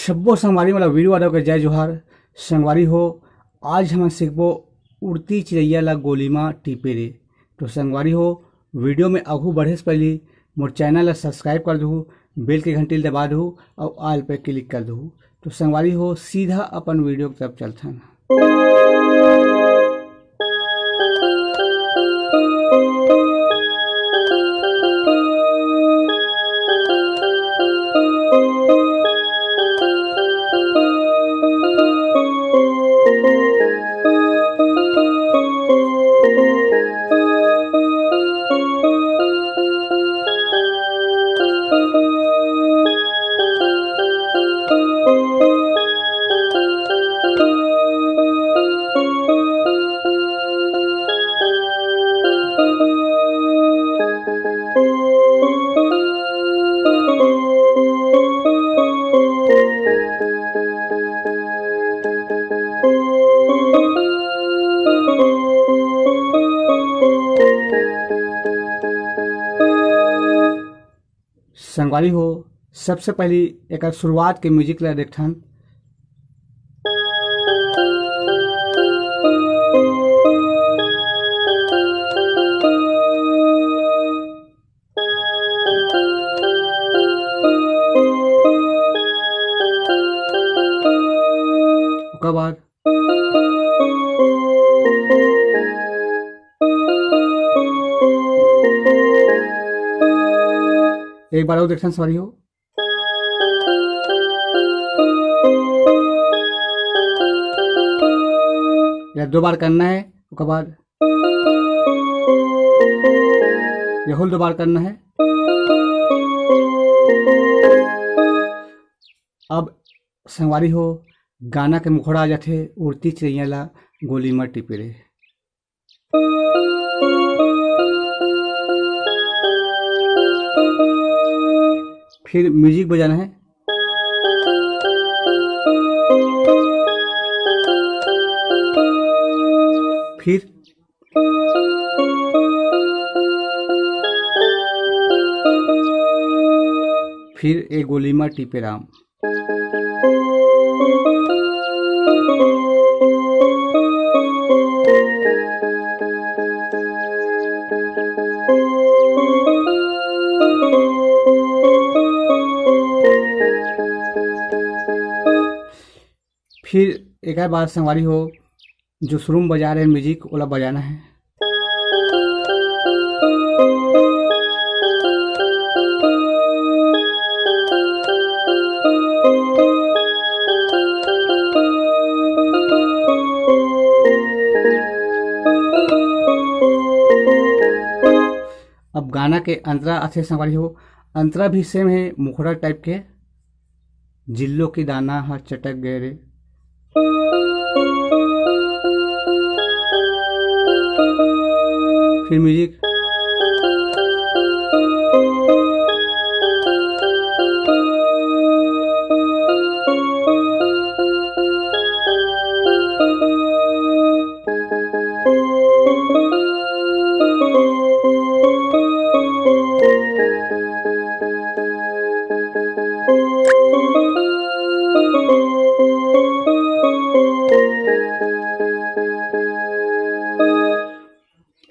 सब्बो संगवारी मतलब वीडियो वालों के जय जोहार। संगवारी हो, आज हम सीखबो उड़ती चिड़ैया ला गोली माँ टिपे रे। तो संगवारी हो, वीडियो में आगू बढ़े से पहले मोर चैनल ला सब्सक्राइब कर दहू, बेल के घंटी दबा दहू और आल पे क्लिक कर दहू। तो संगवारी हो, सीधा अपन वीडियो की तरफ चलथन। संगवारी हो, सबसे पहले एक शुरुआत के म्यूजिक ला देखथन। ओकर बाद एक बार और देखना सवारी हो। या 2 बार करना है, उसके बाद ये होल 2 बार करना है। अब संगवारी हो, गाना के मुखड़ा आ जाते उड़ती चिड़ैया ला गोली माँ टिपे रे। फिर म्यूजिक बजाना है। फिर एक गोली माँ टिपे राम। फिर एक बार संगवारी हो, जो शुरू में बजा रहे हैं म्यूजिक वाला बजाना है। अब गाना के अंतरा अच्छे संगवारी हो, अंतरा भी सेम है, मुखड़ा टाइप के। जिल्लो की दाना हा चटक गए रे। फिर म्यूजिक।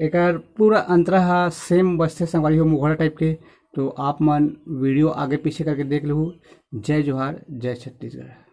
एक पूरा अंतरा हा सेम बसते संगवारी हो, मुखड़ा टाइप के। तो आप मन वीडियो आगे पीछे करके देख लो। जय जोहार, जय छत्तीसगढ़।